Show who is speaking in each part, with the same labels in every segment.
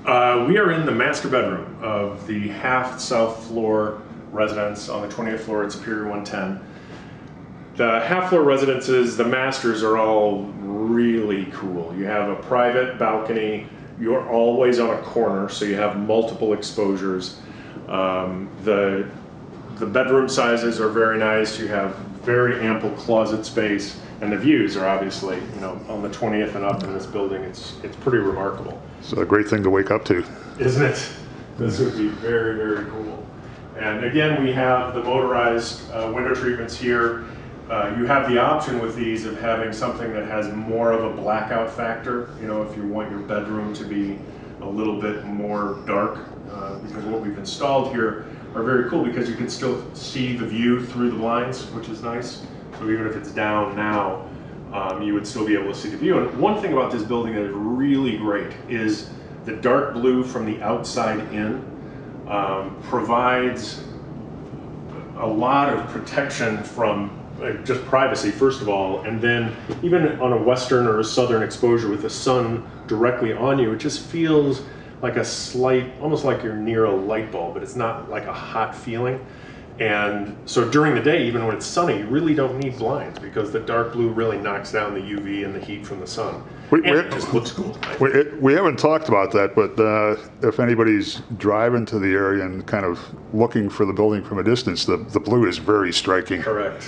Speaker 1: We are in the master bedroom of the half south floor residence on the 20th floor at Superior 110. The half floor residences, the masters are all really cool. You have a private balcony. You're always on a corner, so you have multiple exposures. The bedroom sizes are very nice. You have very ample closet space, and the views are obviously, on the 20th and up in this building, it's pretty remarkable.
Speaker 2: It's a great thing to wake up to.
Speaker 1: Isn't it? This would be very, very cool. And again, we have the motorized window treatments here. You have the option with these of having something that has more of a blackout factor, if you want your bedroom to be a little bit more dark, because what we've installed here are very cool because you can still see the view through the blinds, which is nice. So even if it's down now, you would still be able to see the view. And one thing about this building that is really great is the dark blue from the outside in provides a lot of protection from just privacy, first of all, and then even on a western or a southern exposure with the sun directly on you, it just feels like a slight, almost like you're near a light bulb, but it's not like a hot feeling. And so during the day, even when it's sunny, you really don't need blinds because the dark blue really knocks down the UV and the heat from the sun. It just looks cool.
Speaker 2: We haven't talked about that, but if anybody's driving to the area and kind of looking for the building from a distance, the blue is very striking.
Speaker 1: Correct.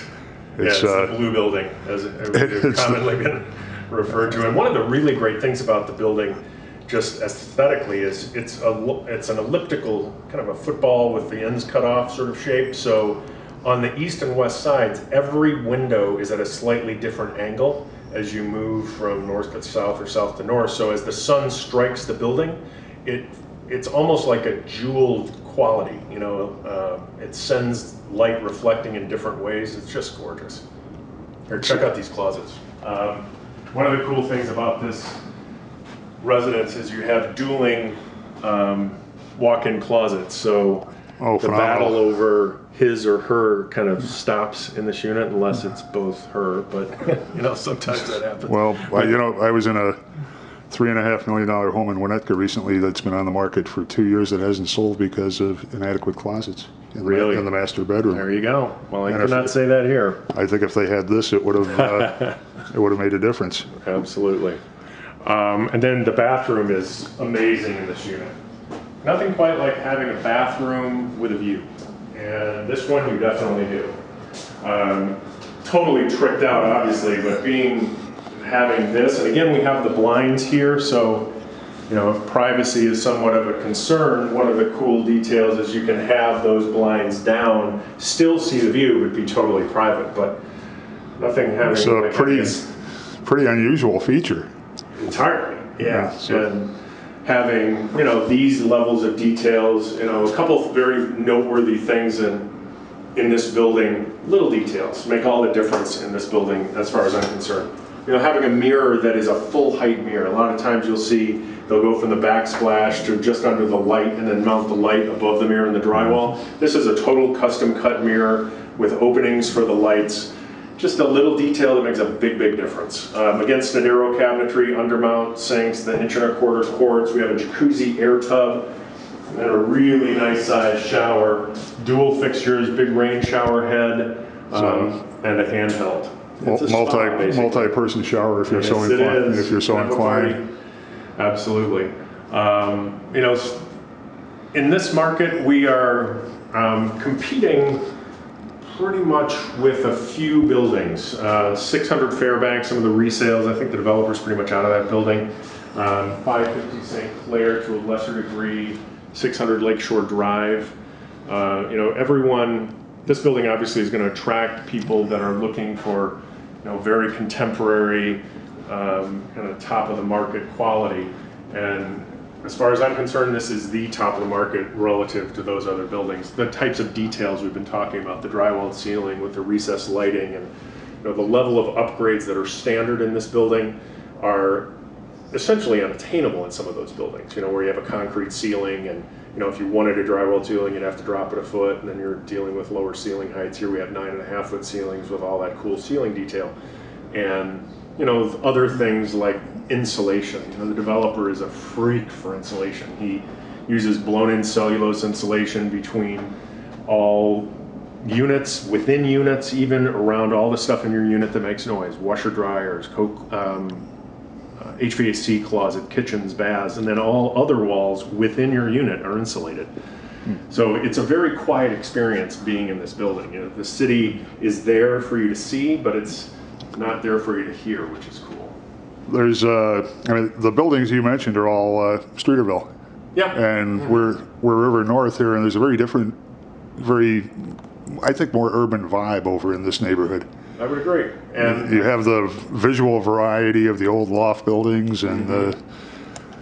Speaker 1: It's the blue building, as it's commonly been referred to. And one of the really great things about the building, just aesthetically, is it's an elliptical, kind of a football with the ends cut off sort of shape. So on the east and west sides, every window is at a slightly different angle as you move from north to south or south to north. So as the sun strikes the building, it's almost like a jeweled quality. It sends light reflecting in different ways. It's just gorgeous. Here, check out these closets. One of the cool things about this residence is you have dueling walk-in closets. So the battle over his or her kind of stops in this unit unless it's both her, but sometimes that happens.
Speaker 2: Well, I was in a $3.5 million home in Winnetka recently that's been on the market for 2 years that hasn't sold because of inadequate closets in the master bedroom.
Speaker 1: There you go. Well, I cannot say that here.
Speaker 2: I think if they had this, it would have made a difference.
Speaker 1: Absolutely. And then the bathroom is amazing in this unit. Nothing quite like having a bathroom with a view. And this one you definitely do. Totally tricked out, obviously, but having this, and again, we have the blinds here, so if privacy is somewhat of a concern, one of the cool details is you can have those blinds down, still see the view, would be totally private, but nothing having...
Speaker 2: It's a pretty unusual feature.
Speaker 1: Entirely, yeah. And having, these levels of details, a couple of very noteworthy things in this building, little details, make all the difference in this building as far as I'm concerned. Having a mirror that is a full height mirror. A lot of times you'll see they'll go from the backsplash to just under the light and then mount the light above the mirror in the drywall. This is a total custom cut mirror with openings for the lights. Just a little detail that makes a big, big difference. Against the narrow cabinetry, undermount sinks, the 1¼ quarts. We have a jacuzzi air tub and a really nice sized shower. Dual fixtures, big rain shower head, and a handheld.
Speaker 2: Multi-person shower if you're so inclined. If you're so inclined.
Speaker 1: Absolutely. In this market, we are competing pretty much with a few buildings. 600 Fairbanks, some of the resales, I think the developer's pretty much out of that building. 550 St. Clair to a lesser degree, 600 Lakeshore Drive. This building obviously is going to attract people that are looking for very contemporary, kind of top of the market quality. And as far as I'm concerned, this is the top of the market relative to those other buildings. The types of details we've been talking about, the drywall ceiling with the recessed lighting, and the level of upgrades that are standard in this building are essentially unattainable in some of those buildings, where you have a concrete ceiling and if you wanted a drywall ceiling, you'd have to drop it a foot, and then you're dealing with lower ceiling heights. Here we have 9.5 foot ceilings with all that cool ceiling detail. And other things like insulation. You know, the developer is a freak for insulation. He uses blown-in cellulose insulation between all units, within units, even around all the stuff in your unit that makes noise, washer dryers, HVAC closet, kitchens, baths, and then all other walls within your unit are insulated. So it's a very quiet experience being in this building. You know, the city is there for you to see, but it's not there for you to hear, which is cool.
Speaker 2: There's, I mean, the buildings you mentioned are all Streeterville.
Speaker 1: Yeah.
Speaker 2: And we're River North here, and there's a very different, I think, more urban vibe over in this neighborhood.
Speaker 1: I would agree. And
Speaker 2: you have the visual variety of the old loft buildings, and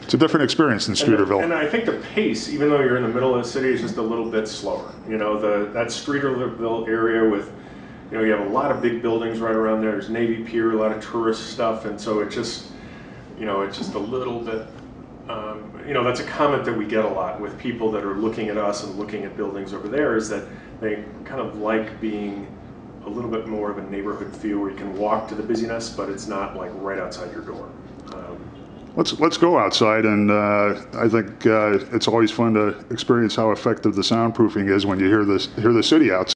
Speaker 2: it's a different experience than Streeterville.
Speaker 1: And I think the pace, even though you're in the middle of the city, is just a little bit slower. You know, that Streeterville area with, you know, you have a lot of big buildings right around there. There's Navy Pier, a lot of tourist stuff, and so it just, you know, it's just a little bit. You know, that's a comment that we get a lot with people that are looking at us and looking at buildings over there, is that they kind of like being a little bit more of a neighborhood feel where you can walk to the busyness, but it's not like right outside your door.
Speaker 2: Let's go outside, and I think it's always fun to experience how effective the soundproofing is when you hear the city outside.